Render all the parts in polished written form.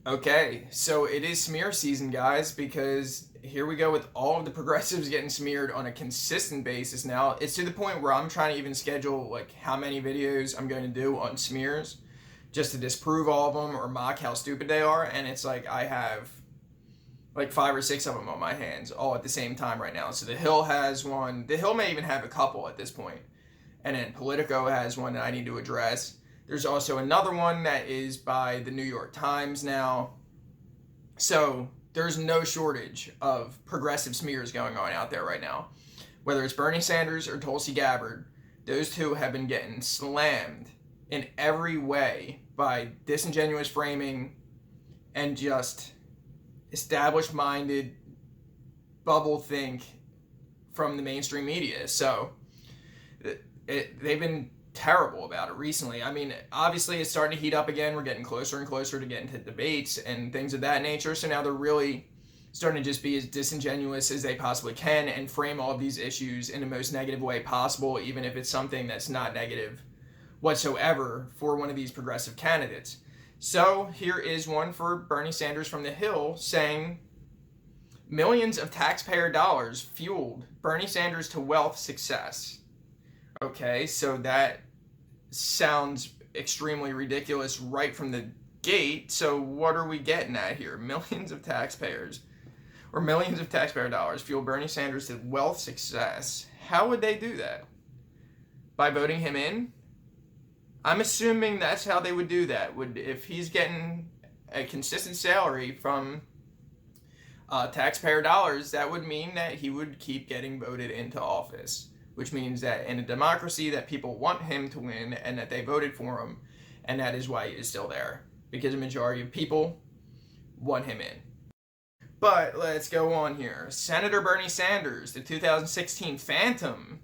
Okay, so it is smear season, guys, because here we go with all of the progressives getting smeared on a consistent basis now. It's to the point where I'm trying to even schedule like how many videos I'm going to do on smears just to disprove all of them or mock how stupid they are, and it's like I have like 5 or 6 of them on my hands all at the same time right now. So the Hill has one. The Hill may even have a couple at this point, and then Politico has one that I need to address. There's also another one that is by the New York Times now. So there's no shortage of progressive smears going on out there right now. Whether it's Bernie Sanders or Tulsi Gabbard, those two have been getting slammed in every way by disingenuous framing and just established minded bubble think from the mainstream media. So they've been terrible about it recently. I mean, obviously it's starting to heat up again. We're getting closer and closer to getting to debates and things of that nature. So now they're really starting to just be as disingenuous as they possibly can and frame all of these issues in the most negative way possible, even if it's something that's not negative whatsoever for one of these progressive candidates. So here is one for Bernie Sanders from the Hill saying millions of taxpayer dollars fueled Bernie Sanders to wealth success. Okay, so that sounds extremely ridiculous right from the gate. So what are we getting at here? Millions of taxpayers or millions of taxpayer dollars fuel Bernie Sanders to wealth success. How would they do that? By voting him in? I'm assuming that's how they would do that. If he's getting a consistent salary from taxpayer dollars, that would mean that he would keep getting voted into office, which means that in a democracy that people want him to win and that they voted for him, and that is why he is still there, because a majority of people want him in. But let's go on here. Senator Bernie Sanders, the 2016 Phantom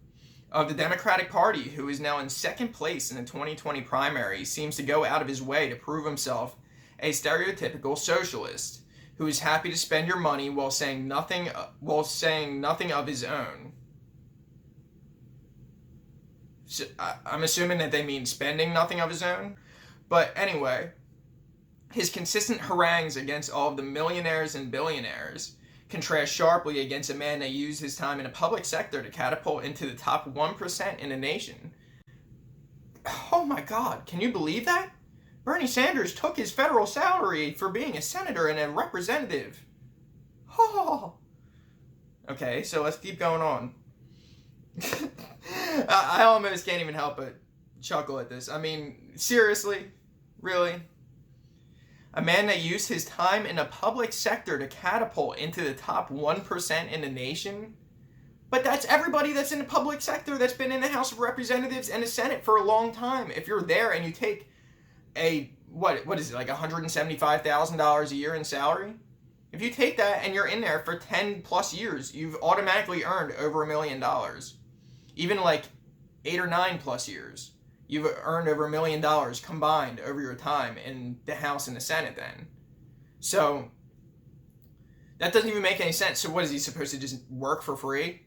of the Democratic Party, who is now in second place in the 2020 primary, seems to go out of his way to prove himself a stereotypical socialist who is happy to spend your money while saying nothing of his own. So, I'm assuming that they mean spending nothing of his own. But anyway, his consistent harangues against all of the millionaires and billionaires contrast sharply against a man that used his time in a public sector to catapult into the top 1% in the nation. Oh my God, can you believe that? Bernie Sanders took his federal salary for being a senator and a representative. Oh. Okay, so let's keep going on. I almost can't even help but chuckle at this. I mean, seriously? Really? A man that used his time in a public sector to catapult into the top 1% in the nation? But that's everybody that's in the public sector that's been in the House of Representatives and the Senate for a long time. If you're there and you take a, what is it, like $175,000 a year in salary? If you take that and you're in there for 10 plus years, you've automatically earned over $1 million. Even like 8 or 9 plus years, you've earned over $1 million combined over your time in the House and the Senate then. So that doesn't even make any sense. So what, is he supposed to just work for free?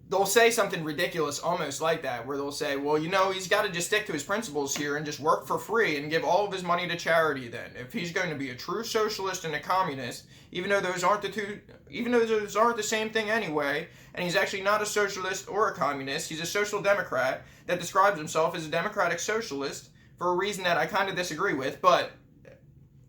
They'll say something ridiculous almost like that, where they'll say, well, he's got to just stick to his principles here and just work for free and give all of his money to charity then. If he's going to be a true socialist and a communist, even though those aren't the same thing anyway, and he's actually not a socialist or a communist, he's a social democrat that describes himself as a democratic socialist for a reason that I kind of disagree with, but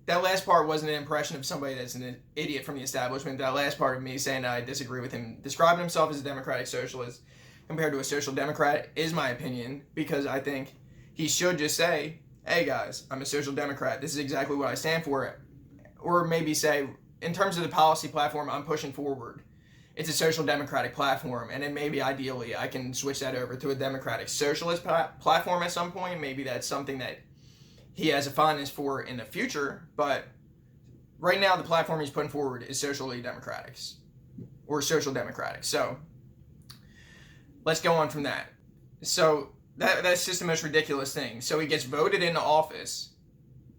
that last part wasn't an impression of somebody that's an idiot from the establishment. That last part of me saying I disagree with him describing himself as a democratic socialist compared to a social democrat is my opinion, because I think he should just say, hey guys, I'm a social democrat. This is exactly what I stand for. Or maybe say, in terms of the policy platform I'm pushing forward, it's a social democratic platform, and then maybe ideally I can switch that over to a democratic socialist platform at some point. Maybe that's something that he has a fondness for in the future, but right now the platform he's putting forward is socially democratic or social democratic. So let's go on from that. So that's just the most ridiculous thing. So he gets voted into office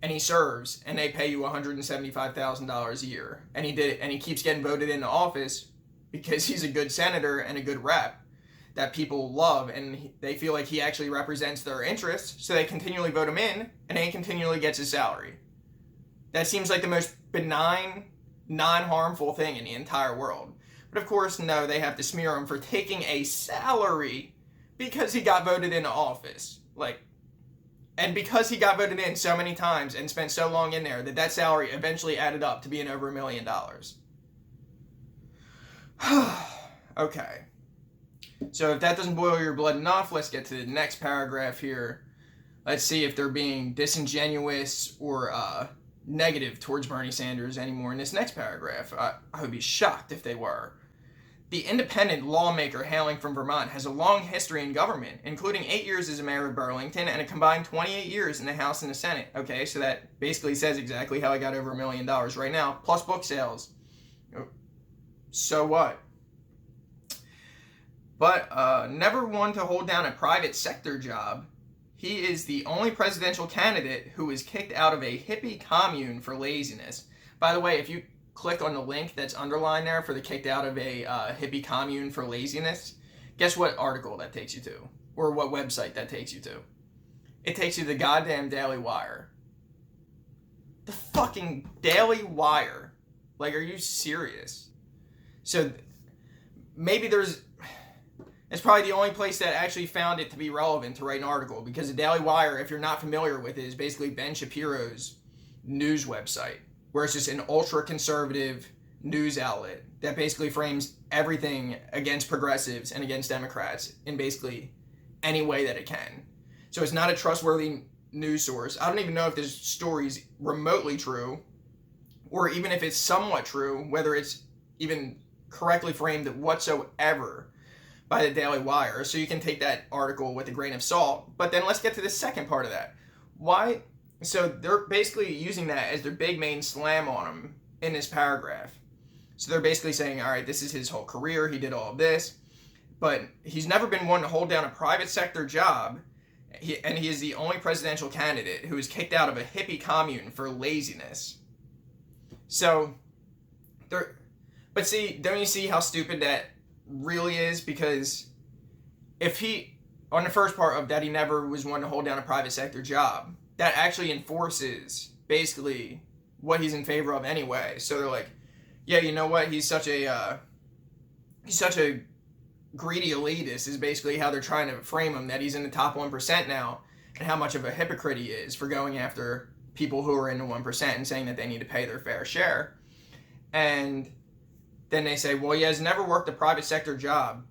and he serves, and they pay you $175,000 a year, and he keeps getting voted into office because he's a good senator and a good rep. that people love, and they feel like he actually represents their interests, so they continually vote him in, and he continually gets his salary. That seems like the most benign, non-harmful thing in the entire world. But of course, no, they have to smear him for taking a salary because he got voted into office. And because he got voted in so many times and spent so long in there, that salary eventually added up to being over $1 million. Okay. So if that doesn't boil your blood enough, let's get to the next paragraph here. Let's see if they're being disingenuous or negative towards Bernie Sanders anymore in this next paragraph. I would be shocked if they were. The independent lawmaker hailing from Vermont has a long history in government, including 8 years as a mayor of Burlington and a combined 28 years in the House and the Senate. Okay, so that basically says exactly how I got over $1 million right now, plus book sales. So what? But never one to hold down a private sector job. He is the only presidential candidate who was kicked out of a hippie commune for laziness. By the way, if you click on the link that's underlined there for the kicked out of a hippie commune for laziness, guess what article that takes you to? Or what website that takes you to? It takes you to the goddamn Daily Wire. The fucking Daily Wire. Like, are you serious? So, maybe it's probably the only place that actually found it to be relevant to write an article, because the Daily Wire, if you're not familiar with it, is basically Ben Shapiro's news website, where it's just an ultra-conservative news outlet that basically frames everything against progressives and against Democrats in basically any way that it can. So it's not a trustworthy news source. I don't even know if this story's remotely true, or even if it's somewhat true, whether it's even correctly framed whatsoever by the Daily Wire. So you can take that article with a grain of salt. But then let's get to the second part of that. Why? So they're basically using that as their big main slam on him in this paragraph. So they're basically saying, all right, this is his whole career. He did all of this. But he's never been one to hold down a private sector job. And he is the only presidential candidate who was kicked out of a hippie commune for laziness. So, but see, don't you see how stupid that really is? Because if he, on the first part of that, he never was one to hold down a private sector job, that actually enforces basically what he's in favor of anyway. So they're like, yeah, you know what? He's such a greedy elitist is basically how they're trying to frame him, that he's in the top 1% now, and how much of a hypocrite he is for going after people who are in the 1% and saying that they need to pay their fair share. And then they say, well, he has never worked a private sector job.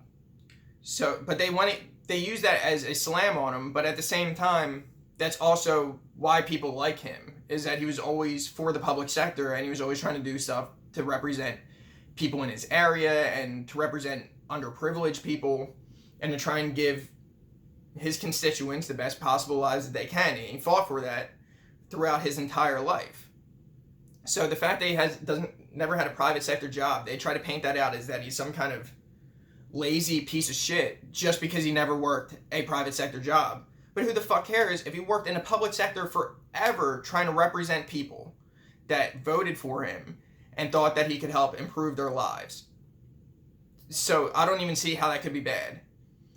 So, but they use that as a slam on him, but at the same time, that's also why people like him, is that he was always for the public sector, and he was always trying to do stuff to represent people in his area and to represent underprivileged people and to try and give his constituents the best possible lives that they can. And he fought for that throughout his entire life. So the fact that he never had a private sector job, they try to paint that out as that he's some kind of lazy piece of shit just because he never worked a private sector job. But who the fuck cares if he worked in the public sector forever trying to represent people that voted for him and thought that he could help improve their lives? So I don't even see how that could be bad.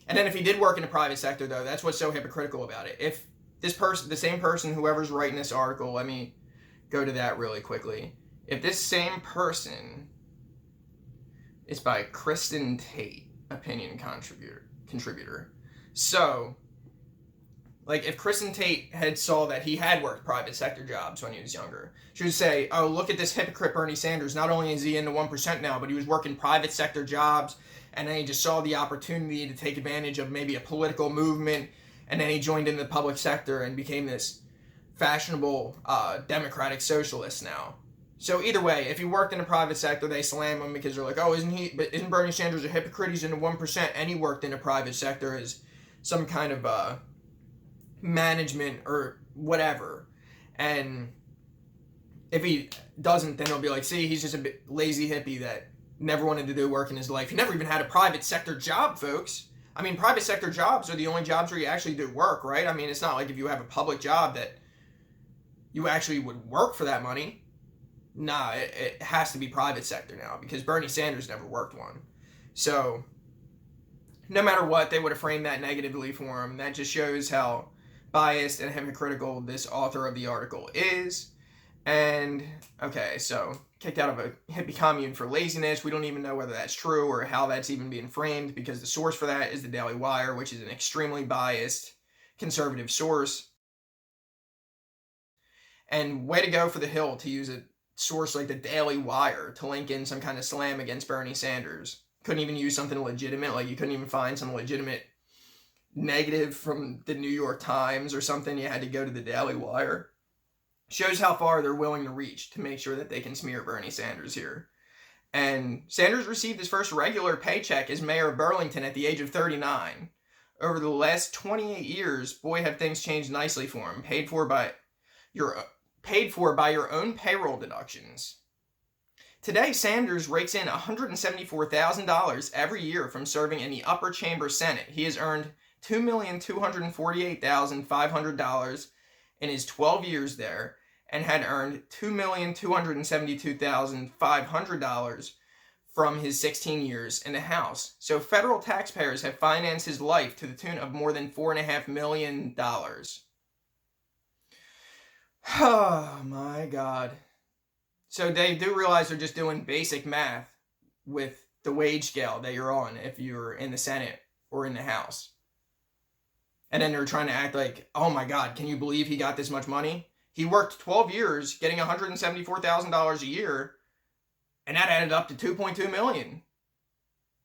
And then if he did work in the private sector, though, that's what's so hypocritical about it. If this person, the same person, whoever's writing this article, let me go to that really quickly. If this same person, it's by Kristen Tate, opinion contributor. So, like, if Kristen Tate had saw that he had worked private sector jobs when he was younger, she would say, oh, look at this hypocrite Bernie Sanders. Not only is he in the 1% now, but he was working private sector jobs, and then he just saw the opportunity to take advantage of maybe a political movement, and then he joined in the public sector and became this fashionable democratic socialist now. So either way, if he worked in the private sector, they slam him because they're like, oh, isn't Bernie Sanders a hypocrite? He's in the 1%, and he worked in the private sector as some kind of management or whatever. And if he doesn't, then he'll be like, see, he's just a bit lazy hippie that never wanted to do work in his life. He never even had a private sector job, folks. I mean, private sector jobs are the only jobs where you actually do work, right? I mean, it's not like if you have a public job that you actually would work for that money. Nah, it has to be private sector now, because Bernie Sanders never worked one. So, no matter what, they would have framed that negatively for him. That just shows how biased and hypocritical this author of the article is. And, okay, so kicked out of a hippie commune for laziness. We don't even know whether that's true or how that's even being framed, because the source for that is the Daily Wire, which is an extremely biased conservative source. And way to go for the Hill to use a source like the Daily Wire to link in some kind of slam against Bernie Sanders. Couldn't even use something legitimate, like you couldn't even find some legitimate negative from the New York Times or something. You had to go to the Daily Wire. Shows how far they're willing to reach to make sure that they can smear Bernie Sanders here. And Sanders received his first regular paycheck as mayor of Burlington at the age of 39. Over the last 28 years, boy, have things changed nicely for him. Paid for by your own payroll deductions. Today, Sanders rakes in $174,000 every year from serving in the upper chamber Senate. He has earned $2,248,500 in his 12 years there, and had earned $2,272,500 from his 16 years in the House. So federal taxpayers have financed his life to the tune of more than $4.5 million. Oh my God. So they do realize they're just doing basic math with the wage scale that you're on if you're in the Senate or in the House. And then they're trying to act like, oh my God, can you believe he got this much money? He worked 12 years getting $174,000 a year, and that added up to $2.2 million.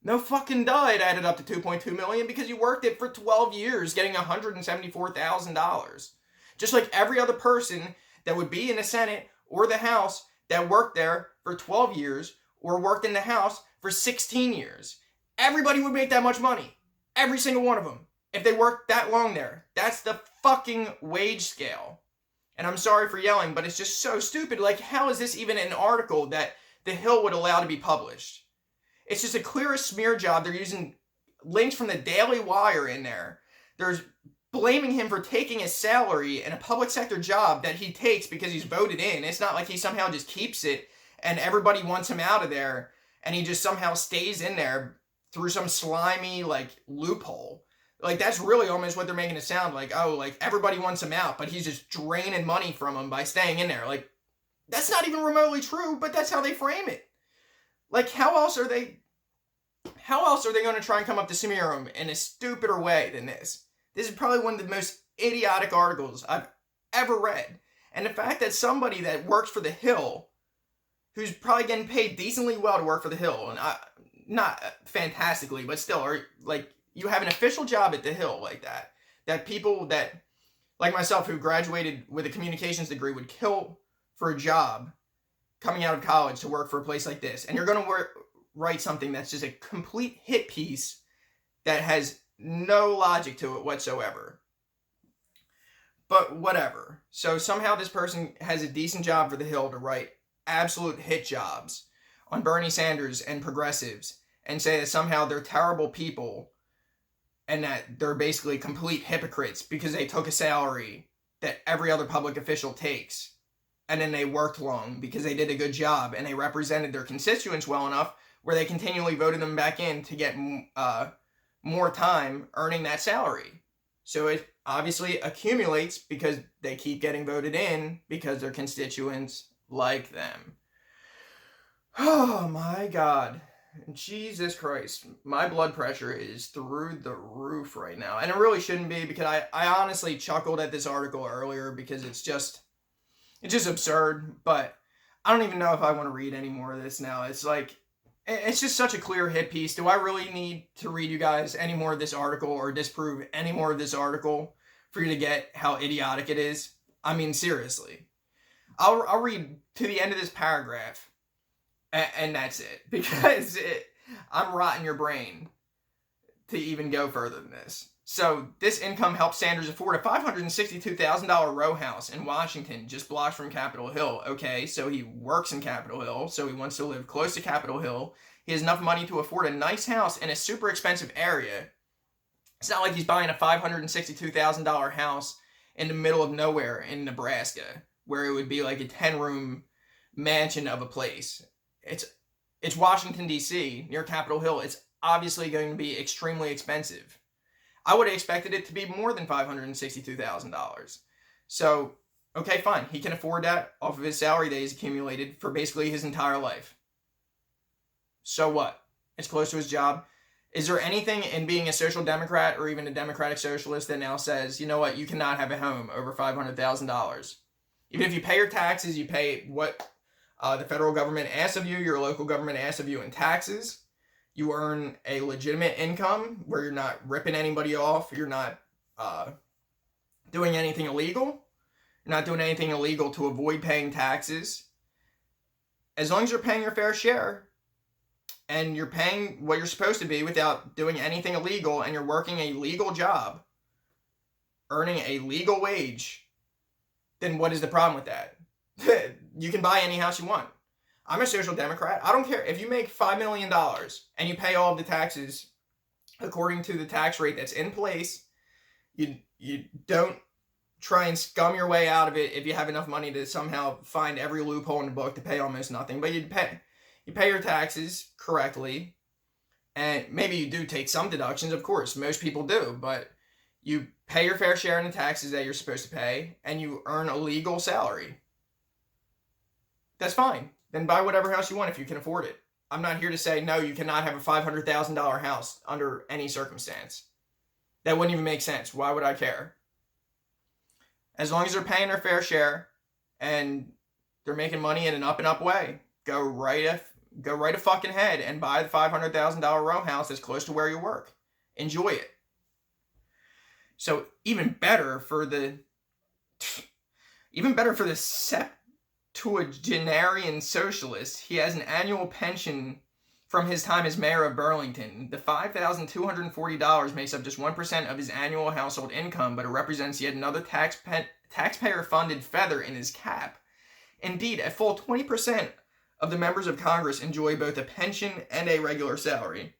No fucking duh, it added up to $2.2 million because you worked it for 12 years getting $174,000. Just like every other person that would be in the Senate or the House that worked there for 12 years or worked in the House for 16 years. Everybody would make that much money. Every single one of them. If they worked that long there. That's the fucking wage scale. And I'm sorry for yelling, but it's just so stupid. Like, how is this even an article that the Hill would allow to be published? It's just a clear smear job. They're using links from the Daily Wire in there. They're blaming him for taking a salary in a public sector job that he takes because he's voted in. It's not like he somehow just keeps it and everybody wants him out of there and he just somehow stays in there through some slimy, like, loophole. Like, that's really almost what they're making it sound like. Oh, like, everybody wants him out, but he's just draining money from him by staying in there. Like, that's not even remotely true, but that's how they frame it. Like, how else are they going to try and come up to smear him in a stupider way than this? This is probably one of the most idiotic articles I've ever read. And the fact that somebody that works for the Hill, who's probably getting paid decently well to work for the Hill, and not fantastically, but still, are like, you have an official job at the Hill like that, that people that, like myself, who graduated with a communications degree would kill for a job coming out of college to work for a place like this. And you're going to write something that's just a complete hit piece that has no logic to it whatsoever. But whatever. So somehow this person has a decent job for the Hill to write absolute hit jobs on Bernie Sanders and progressives and say that somehow they're terrible people and that they're basically complete hypocrites because they took a salary that every other public official takes. And then they worked long because they did a good job and they represented their constituents well enough where they continually voted them back in to get more time earning that salary. So it obviously accumulates because they keep getting voted in because their constituents like them. Oh my God. Jesus Christ. My blood pressure is through the roof right now. And it really shouldn't be, because I honestly chuckled at this article earlier because it's just absurd. But I don't even know if I want to read any more of this now. It's like, it's just such a clear hit piece. Do I really need to read you guys any more of this article or disprove any more of this article for you to get how idiotic it is? I mean, seriously. I'll read to the end of this paragraph and that's it, because I'm rotting your brain to even go further than this. So this income helped Sanders afford a $562,000 row house in Washington, just blocks from Capitol Hill. Okay, so he works in Capitol Hill, so he wants to live close to Capitol Hill. He has enough money to afford a nice house in a super expensive area. It's not like he's buying a $562,000 house in the middle of nowhere in Nebraska, where it would be like a 10-room mansion of a place. It's Washington, D.C., near Capitol Hill. It's obviously going to be extremely expensive. I would have expected it to be more than $562,000. So, okay, fine. He can afford that off of his salary that he's accumulated for basically his entire life. So what? It's close to his job. Is there anything in being a social democrat or even a democratic socialist that now says, you know what, you cannot have a home over $500,000? Even if you pay your taxes, you pay what the federal government asks of you, your local government asks of you in taxes. You earn a legitimate income where you're not ripping anybody off. You're not doing anything illegal. You're not doing anything illegal to avoid paying taxes. As long as you're paying your fair share and you're paying what you're supposed to be without doing anything illegal, and you're working a legal job, earning a legal wage, then what is the problem with that? You can buy any house you want. I'm a social democrat. I don't care if you make $5 million and you pay all of the taxes according to the tax rate that's in place. You don't try and scum your way out of it if you have enough money to somehow find every loophole in the book to pay almost nothing. But you pay your taxes correctly, and maybe you do take some deductions. Of course, most people do, but you pay your fair share in the taxes that you're supposed to pay, and you earn a legal salary. That's fine. Then buy whatever house you want if you can afford it. I'm not here to say, no, you cannot have a $500,000 house under any circumstance. That wouldn't even make sense. Why would I care? As long as they're paying their fair share and they're making money in an up and up way, go right a fucking head and buy the $500,000 row house that's close to where you work. Enjoy it. So even better for the septuagenarian socialist, he has an annual pension from his time as mayor of Burlington. The $5,240 makes up just 1% of his annual household income, but it represents yet another taxpayer-funded feather in his cap. Indeed, a full 20% of the members of Congress enjoy both a pension and a regular salary.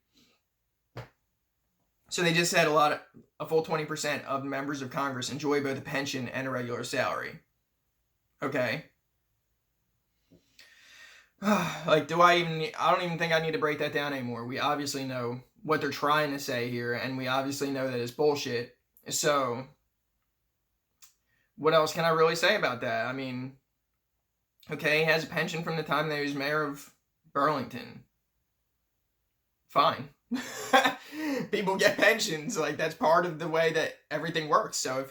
So they just said a full 20% of members of Congress enjoy both a pension and a regular salary. Okay. I don't even think I need to break that down anymore. We obviously know what they're trying to say here, and we obviously know that it's bullshit. So, what else can I really say about that? I mean, okay, he has a pension from the time that he was mayor of Burlington. Fine. People get pensions. That's part of the way that everything works. So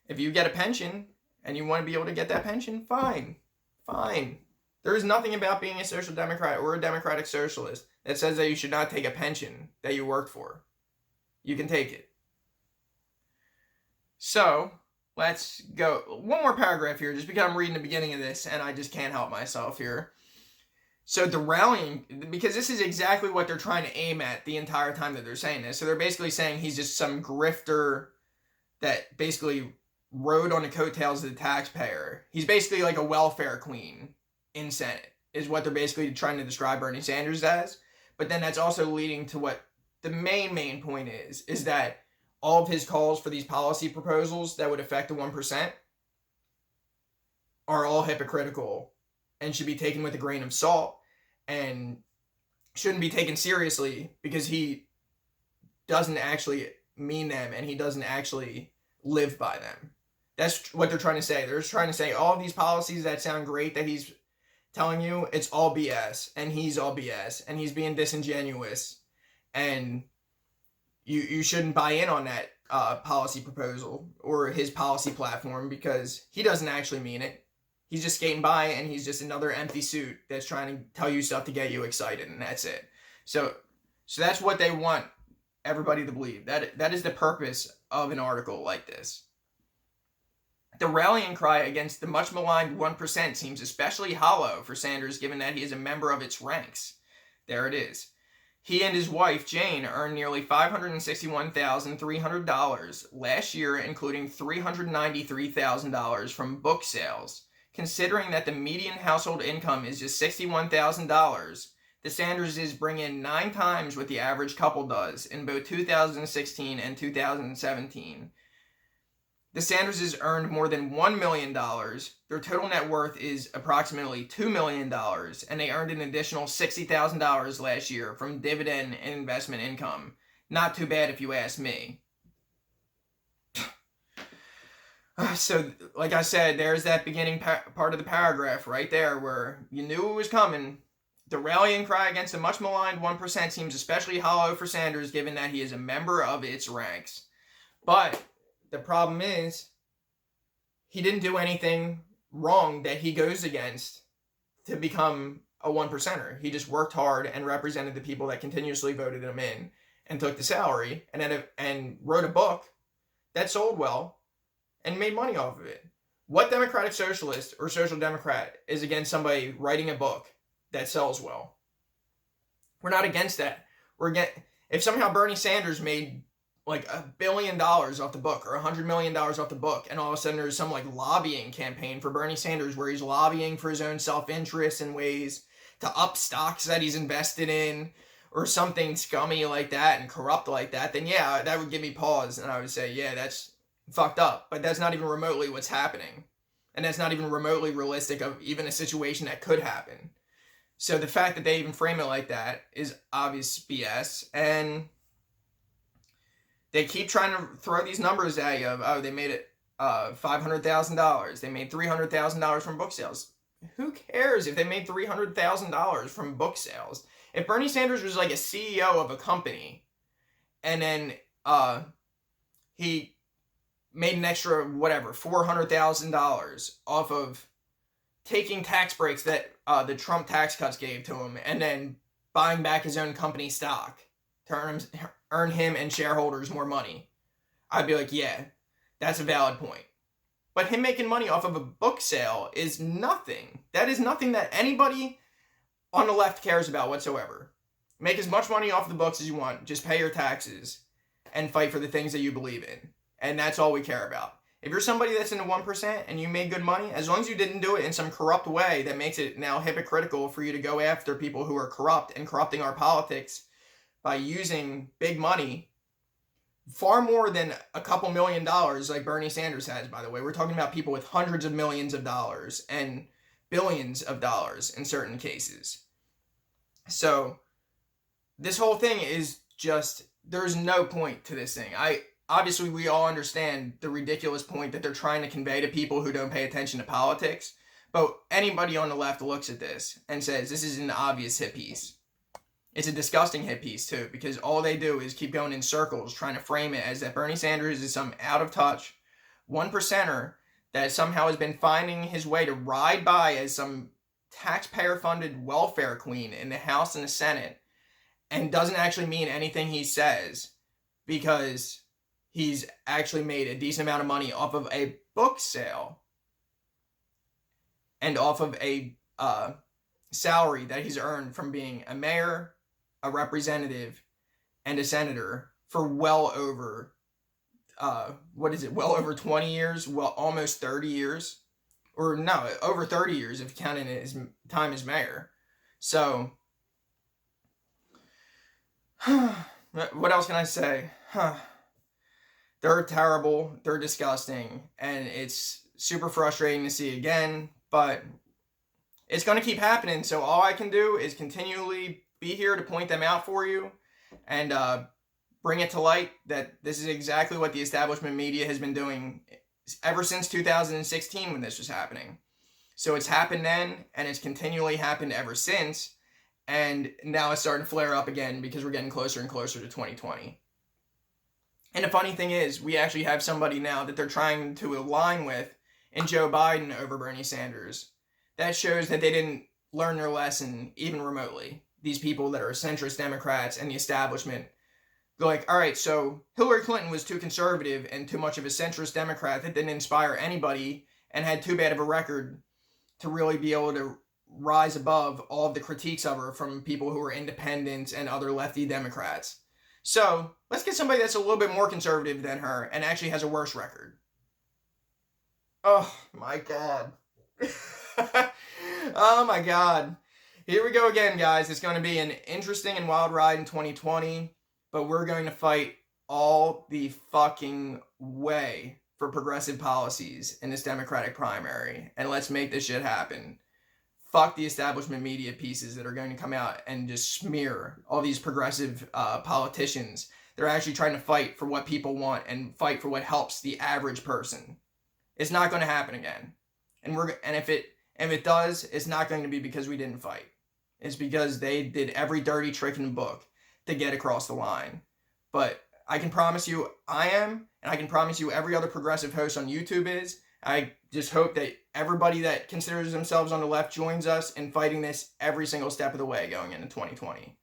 if you get a pension and you want to be able to get that pension, fine. There is nothing about being a social democrat or a democratic socialist that says that you should not take a pension that you work for. You can take it. So, let's go. One more paragraph here, just because I'm reading the beginning of this and I just can't help myself here. So the rallying, because this is exactly what they're trying to aim at the entire time that they're saying this. So they're basically saying he's just some grifter that basically rode on the coattails of the taxpayer. He's basically like a welfare queen in Senate, is what they're basically trying to describe Bernie Sanders as. But then that's also leading to what the main point is that all of his calls for these policy proposals that would affect the 1% are all hypocritical and should be taken with a grain of salt and shouldn't be taken seriously because he doesn't actually mean them and he doesn't actually live by them. That's what they're trying to say. They're trying to say all of these policies that sound great that he's telling you, it's all BS, and he's all BS, and he's being disingenuous, and you shouldn't buy in on that policy proposal or his policy platform because he doesn't actually mean it. He's just skating by, and he's just another empty suit that's trying to tell you stuff to get you excited, and that's it. So that's what they want everybody to believe. That is the purpose of an article like this. The rallying cry against the much maligned 1% seems especially hollow for Sanders given that he is a member of its ranks. There it is. He and his wife, Jane, earned nearly $561,300 last year, including $393,000 from book sales. Considering that the median household income is just $61,000, the Sanderses bring in 9 times what the average couple does in both 2016 and 2017. The Sanderses earned more than $1 million. Their total net worth is approximately $2 million, and they earned an additional $60,000 last year from dividend and investment income. Not too bad if you ask me. So, like I said, there's that beginning part of the paragraph right there where you knew it was coming. The rallying cry against the much maligned 1% seems especially hollow for Sanders given that he is a member of its ranks. But the problem is, he didn't do anything wrong that he goes against to become a 1%er. He just worked hard and represented the people that continuously voted him in and took the salary and wrote a book that sold well and made money off of it. What democratic socialist or social democrat is against somebody writing a book that sells well? We're not against that. If somehow Bernie Sanders made like $1 billion off the book or $100 million off the book, and all of a sudden there's some like lobbying campaign for Bernie Sanders where he's lobbying for his own self-interest in ways to up stocks that he's invested in or something scummy like that and corrupt like that, then yeah, that would give me pause and I would say, yeah, that's fucked up. But that's not even remotely what's happening. And that's not even remotely realistic of even a situation that could happen. So the fact that they even frame it like that is obvious BS. And they keep trying to throw these numbers at you of, oh, they made it $500,000. They made $300,000 from book sales. Who cares if they made $300,000 from book sales? If Bernie Sanders was like a CEO of a company and then he made an extra, whatever, $400,000 off of taking tax breaks that the Trump tax cuts gave to him and then buying back his own company stock to earn him and shareholders more money, I'd be like, yeah, that's a valid point. But him making money off of a book sale is nothing. That is nothing that anybody on the left cares about whatsoever. Make as much money off the books as you want. Just pay your taxes and fight for the things that you believe in. And that's all we care about. If you're somebody that's in the 1% and you made good money, as long as you didn't do it in some corrupt way that makes it now hypocritical for you to go after people who are corrupt and corrupting our politics by using big money, far more than a couple $1 million like Bernie Sanders has, by the way. We're talking about people with hundreds of millions of dollars and billions of dollars in certain cases. So this whole thing is just, there's no point to this thing. Obviously, we all understand the ridiculous point that they're trying to convey to people who don't pay attention to politics. But anybody on the left looks at this and says, this is an obvious hit piece. It's a disgusting hit piece, too, because all they do is keep going in circles trying to frame it as that Bernie Sanders is some out-of-touch 1%er that somehow has been finding his way to ride by as some taxpayer-funded welfare queen in the House and the Senate and doesn't actually mean anything he says because he's actually made a decent amount of money off of a book sale and off of a salary that he's earned from being a mayor, a representative, and a senator for well over, well over 20 years, well, almost 30 years, or no, over 30 years if counting his time as mayor. So, what else can I say? They're terrible, they're disgusting, and it's super frustrating to see again, but it's going to keep happening, so all I can do is continually be here to point them out for you and bring it to light that this is exactly what the establishment media has been doing ever since 2016 when this was happening. So it's happened then, and it's continually happened ever since, and now it's starting to flare up again because we're getting closer and closer to 2020. And the funny thing is, we actually have somebody now that they're trying to align with in Joe Biden over Bernie Sanders. That shows that they didn't learn their lesson even remotely. These people that are centrist Democrats and the establishment, they're like, all right, so Hillary Clinton was too conservative and too much of a centrist Democrat that didn't inspire anybody and had too bad of a record to really be able to rise above all of the critiques of her from people who are independents and other lefty Democrats. So let's get somebody that's a little bit more conservative than her and actually has a worse record. Oh my God. Oh my God. Here we go again, guys. It's going to be an interesting and wild ride in 2020, but we're going to fight all the fucking way for progressive policies in this Democratic primary, and let's make this shit happen. Fuck the establishment media pieces that are going to come out and just smear all these progressive politicians. They're actually trying to fight for what people want and fight for what helps the average person. It's not going to happen again. And if it does, it's not going to be because we didn't fight. It's because they did every dirty trick in the book to get across the line. But I can promise you I am, and I can promise you every other progressive host on YouTube is. I just hope that everybody that considers themselves on the left joins us in fighting this every single step of the way going into 2020.